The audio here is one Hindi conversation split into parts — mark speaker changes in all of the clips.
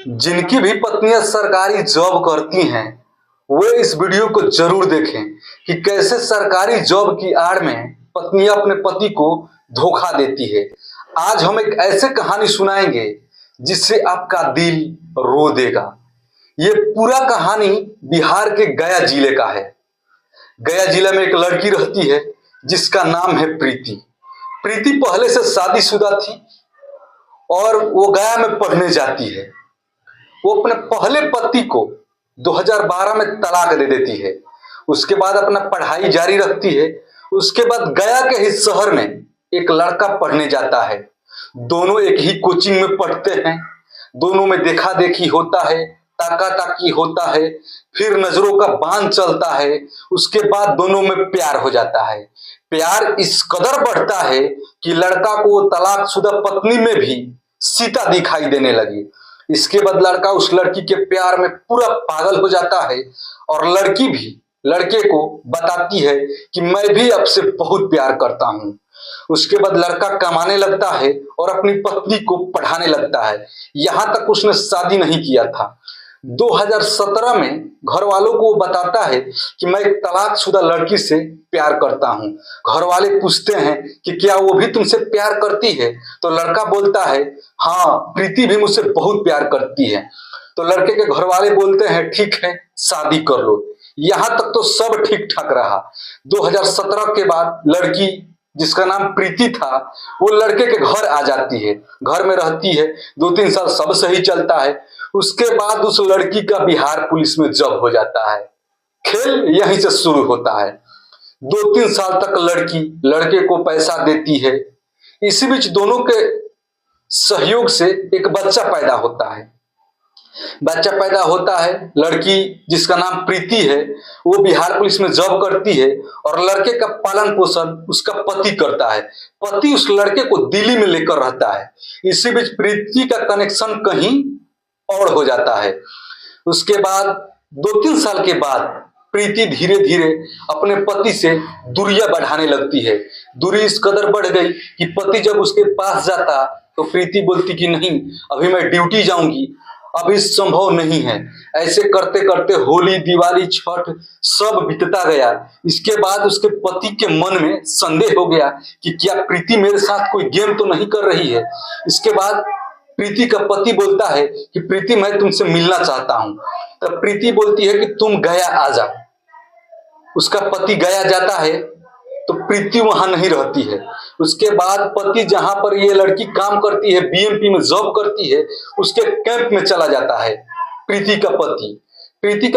Speaker 1: जिनकी भी पत्नियां सरकारी जॉब करती हैं वो इस वीडियो को जरूर देखें कि कैसे सरकारी जॉब की आड़ में पत्नियां अपने पति को धोखा देती है। आज हम एक ऐसे कहानी सुनाएंगे जिससे आपका दिल रो देगा। ये पूरा कहानी बिहार के गया जिले का है। गया जिले में एक लड़की रहती है जिसका नाम है प्रीति। प्रीति पहले से शादीशुदा थी और वो गया में पढ़ने जाती है। वो अपने पहले पति को 2012 में तलाक दे देती है। उसके बाद अपना पढ़ाई जारी रखती है। उसके बाद गया के ही शहर में एक लड़का पढ़ने जाता है। दोनों एक ही कोचिंग में पढ़ते हैं। दोनों में देखा देखी होता है, ताका ताकी होता है, फिर नजरों का बांध चलता है। उसके बाद दोनों में प्यार हो जाता है। प्यार इस कदर बढ़ता है कि लड़का को तलाकशुदा पत्नी में भी सीता दिखाई देने लगी। इसके बाद लड़का उस लड़की के प्यार में पूरा पागल हो जाता है और लड़की भी लड़के को बताती है कि मैं भी आपसे बहुत प्यार करता हूं। उसके बाद लड़का कमाने लगता है और अपनी पत्नी को पढ़ाने लगता है। यहां तक उसने शादी नहीं किया था। 2017 में घर वालों को बताता है कि मैं एक तलाकशुदा लड़की से प्यार करता हूं। घर वाले पूछते हैं कि क्या वो भी तुमसे प्यार करती है? तो लड़का बोलता है हाँ, प्रीति भी मुझसे बहुत प्यार करती है। तो लड़के के घर वाले बोलते हैं ठीक है, शादी कर लो। यहां तक तो सब ठीक ठाक रहा। 2017 के बाद लड़की जिसका नाम प्रीति था वो लड़के के घर आ जाती है, घर में रहती है। 2-3 साल सब सही चलता है। उसके बाद उस लड़की का बिहार पुलिस में जॉब हो जाता है। खेल यहीं से शुरू होता है। 2-3 साल तक लड़की लड़के को पैसा देती है। इसी बीच दोनों के सहयोग से एक बच्चा पैदा होता है। लड़की जिसका नाम प्रीति है वो बिहार पुलिस में जॉब करती है और लड़के का पालन पोषण उसका पति करता है। पति उस लड़के को दिल्ली में लेकर रहता है। इसी बीच प्रीति का कनेक्शन कहीं और हो जाता है। उसके बाद 2-3 साल के बाद प्रीति धीरे धीरे अपने पति से दूरियां बढ़ाने लगती है। दूरी इस कदर बढ़ गई कि पति जब उसके पास जाता तो प्रीति बोलती कि नहीं, अभी मैं ड्यूटी जाऊंगी, अभी संभव नहीं है। ऐसे करते करते होली, दिवाली, छठ सब बीतता गया। इसके बाद उसके पति के मन में संदेह हो गया कि क्या प्रीति मेरे साथ कोई गेम तो नहीं कर रही है। इसके बाद प्रीति का पति बोलता है कि प्रीति मैं तुमसे मिलना चाहता हूं। तब प्रीति बोलती है कि तुम गया आ जाओ। उसका पति गया जाता है तो प्रीति वहां नहीं रहती है। उसके बाद पति जहां पर ये लड़की काम करती है, बीएमपी में जॉब करती है, उसके कैंप में चला जाता है प्रीति का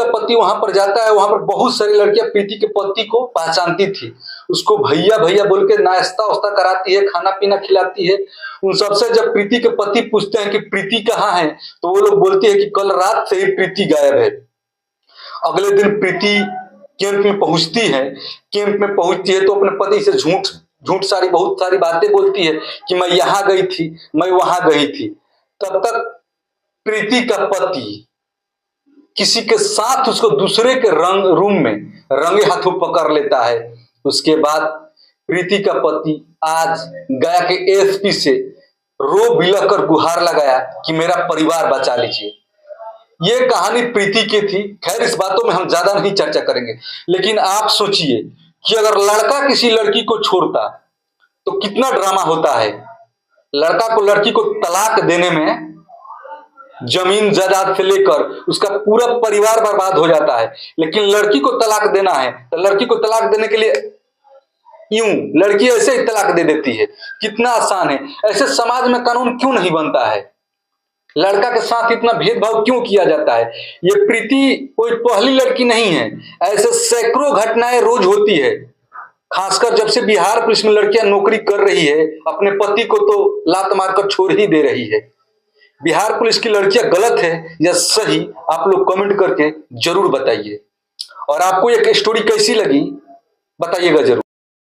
Speaker 1: पति वहां पर जाता है। वहां पर बहुत सारी लड़कियां प्रीति के पति को पहचानती थी। उसको भैया भैया बोल के नाश्ता वास्ता कराती है, खाना पीना खिलाती है। उन सबसे जब प्रीति के पति पूछते हैं कि प्रीति कहाँ है तो वो लोग बोलती है कि कल रात से ही प्रीति गायब है। अगले दिन प्रीति कैंप में पहुंचती है तो अपने पति से बहुत सारी बातें बोलती है कि मैं यहाँ गई थी, मैं वहां गई थी। तब तक प्रीति का पति किसी के साथ उसको दूसरे के रूम में रंगे हाथों पकड़ लेता है। उसके बाद प्रीति का पति आज गया के एसपी से रो बिलख कर गुहार लगाया कि मेरा परिवार बचा लीजिए। ये कहानी प्रीति की थी। खैर इस बातों में हम ज्यादा नहीं चर्चा करेंगे, लेकिन आप सोचिए कि अगर लड़का किसी लड़की को छोड़ता तो कितना ड्रामा होता है। लड़का को लड़की को तलाक देने में जमीन जायदाद से लेकर उसका पूरा परिवार बर्बाद हो जाता है। लेकिन लड़की को तलाक देना है तो लड़की को तलाक देने के लिए यूं लड़की ऐसे ही तलाक दे देती है। कितना आसान है। ऐसे समाज में कानून क्यों नहीं बनता है? लड़का के साथ इतना भेदभाव क्यों किया जाता है? ये प्रीति कोई पहली लड़की नहीं है। ऐसे सैकड़ों घटनाएं रोज होती है। खासकर जब से बिहार पुलिस में लड़कियां नौकरी कर रही है, अपने पति को तो लात मारकर छोड़ ही दे रही है। बिहार पुलिस की लड़कियां गलत है या सही, आप लोग कमेंट करके जरूर बताइए। और आपको ये स्टोरी कैसी लगी बताइएगा जरूर।